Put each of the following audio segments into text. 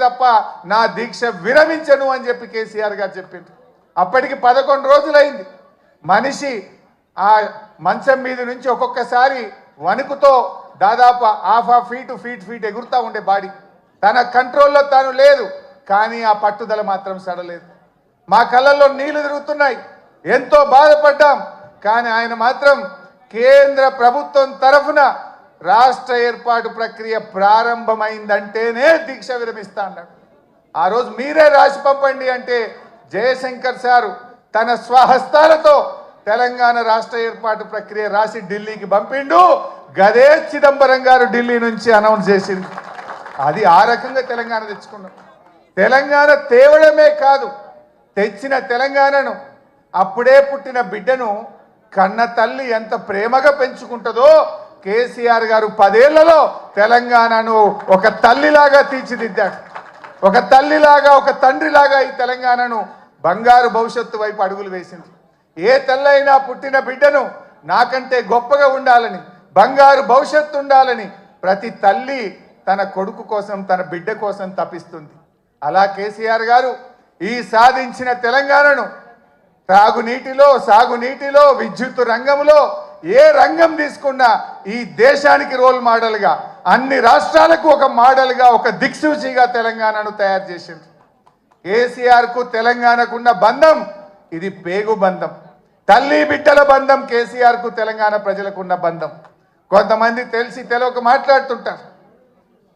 తప్ప నా దీక్ష విరమించను అని చెప్పి కేసీఆర్ గారు చెప్పింది. అప్పటికి 11 రోజులైంది. మనిషి ఆ మంచం మీద నుంచి ఒక్కొక్కసారి వణుకుతో దాదాపు హాఫ్ ఫీట్ ఎగురుతూ ఉండే బాడీ. తన కంట్రోల్లో తాను లేదు, కానీ ఆ పట్టుదల మాత్రం సడలేదు. మా కళ్ళల్లో నీళ్లు తిరుగుతున్నాయి, ఎంతో బాధపడ్డాం. కానీ ఆయన మాత్రం కేంద్ర ప్రభుత్వం తరఫున రాష్ట్ర ఏర్పాటు ప్రక్రియ ప్రారంభమైందంటేనే దీక్ష విరమిస్తా అన్నాడు. ఆ రోజు మీరే రాసి పంపండి అంటే జయశంకర్ సారు తన స్వహస్తాలతో తెలంగాణ రాష్ట్ర ఏర్పాటు ప్రక్రియ రాసి ఢిల్లీకి పంపిండు. గదే చిదంబరం గారు ఢిల్లీ నుంచి అనౌన్స్ చేసింది. అది ఆ రకంగా తెలంగాణ తెచ్చుకున్నాం. తెలంగాణ తేవడమే కాదు, తెచ్చిన తెలంగాణను అప్పుడే పుట్టిన బిడ్డను కన్న తల్లి ఎంత ప్రేమగా పెంచుకుంటుందో కేసీఆర్ గారు 10 ఏళ్లలో తెలంగాణను ఒక తల్లిలాగా తీర్చిదిద్దాడు. ఒక తల్లిలాగా, ఒక తండ్రిలాగా ఈ తెలంగాణను బంగారు భవిష్యత్తు వైపు అడుగులు వేసింది. ఏ తల్లైనా పుట్టిన బిడ్డను నాకంటే గొప్పగా ఉండాలని, బంగారు భవిష్యత్తు ఉండాలని ప్రతి తల్లి తన కొడుకు కోసం, తన బిడ్డ కోసం తపిస్తుంది. అలా కేసీఆర్ గారు ఈ సాధించిన తెలంగాణను త్రాగునీటిలో, సాగునీటిలో, విద్యుత్ రంగంలో ఏ రంగం తీసుకున్నా ఈ దేశానికి రోల్ మోడల్గా, అన్ని రాష్ట్రాలకు ఒక మోడల్గా, ఒక దిక్సూచిగా తెలంగాణను తయారు చేసింది. కేసీఆర్కు తెలంగాణకున్న బంధం ఇది పేగు బంధం, తల్లి బిడ్డల బంధం. కేసీఆర్కు తెలంగాణ ప్రజలకు ఉన్న బంధం. కొంతమంది తెలిసి తెలియక మాట్లాడుతుంటారు,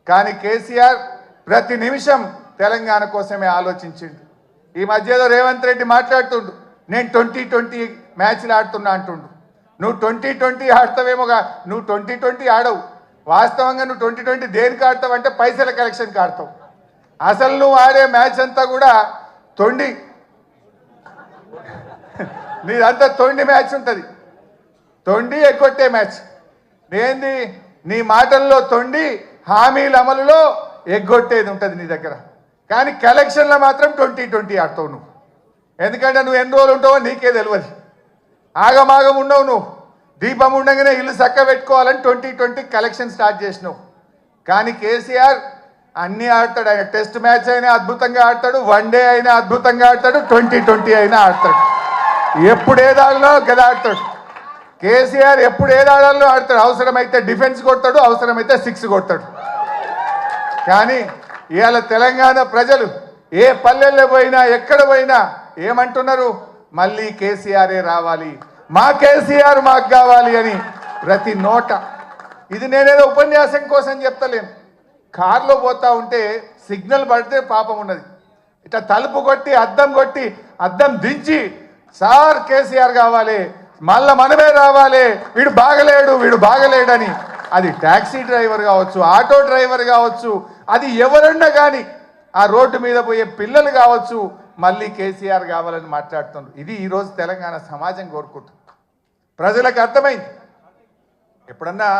కానీ కేసీఆర్ ప్రతి నిమిషం తెలంగాణ కోసమే ఆలోచించిండు. ఈ మధ్యలో రేవంత్ రెడ్డి మాట్లాడుతుండు, నేను 2020 మ్యాచ్లు ఆడుతున్నా అంటుండు. నువ్వు 2020 ఆడతావేమోగా, నువ్వు 2020 ఆడవు. వాస్తవంగా నువ్వు 2020 దేనికి ఆడతావు అంటే పైసల కలెక్షన్కి ఆడతావు. అసలు నువ్వు ఆడే మ్యాచ్ అంతా కూడా తొండి, నీదంతా తొండి మ్యాచ్ ఉంటుంది, తొండి ఎగ్గొట్టే మ్యాచ్. ఏంది నీ మాటల్లో తొండి, హామీల అమలులో ఎగ్గొట్టేది ఉంటుంది నీ దగ్గర. కానీ కలెక్షన్లో మాత్రం 2020 ఆడతావు నువ్వు. ఎందుకంటే నువ్వు ఎన్ని రోజులు ఉంటావో నీకే తెలియదు. ఆగమాగం ఉండవు నువ్వు. దీపం ఉండగానే ఇల్లు చక్క పెట్టుకోవాలని 2020 కలెక్షన్ స్టార్ట్ చేసినావు. కానీ కేసీఆర్ అన్నీ ఆడతాడు. ఆయన టెస్ట్ మ్యాచ్ అయినా అద్భుతంగా ఆడతాడు, వన్డే అయినా అద్భుతంగా ఆడతాడు, 2020 అయినా ఆడతాడు. ఎప్పుడు ఏదాడలో గదా ఆడతాడు. కేసీఆర్ ఎప్పుడు ఏదాడాలో ఆడతాడు. అవసరమైతే డిఫెన్స్ కొడతాడు, అవసరమైతే 6 కొడతాడు. కానీ ఇవాళ తెలంగాణ ప్రజలు ఏ పల్లెల్లో పోయినా, ఎక్కడ పోయినా ఏమంటున్నారు? మళ్ళీ కేసీఆరే రావాలి, మా కేసీఆర్ మాకు కావాలి అని ప్రతి నోట. ఇది నేనేదో ఉపన్యాసం కోసం చెప్తలేను. కారులో పోతా ఉంటే సిగ్నల్ పడితే పాపం ఉన్నది, ఇట్లా తలుపు కొట్టి అద్దం దించి సార్ కేసీఆర్ కావాలి, మళ్ళా మనమే రావాలి, వీడు బాగలేడని. అది ట్యాక్సీ డ్రైవర్ కావచ్చు, ఆటో డ్రైవర్ కావచ్చు, అది ఎవరన్నా కానీ, ఆ రోడ్డు మీద పోయే పిల్లలు కావచ్చు, మళ్ళీ కేసీఆర్ కావాలని మాట్లాడుతున్నారు. ఇది ఈరోజు తెలంగాణ సమాజం కోరుకుంటుంది. ప్రజలకు అర్థమైంది. ఎప్పుడన్నా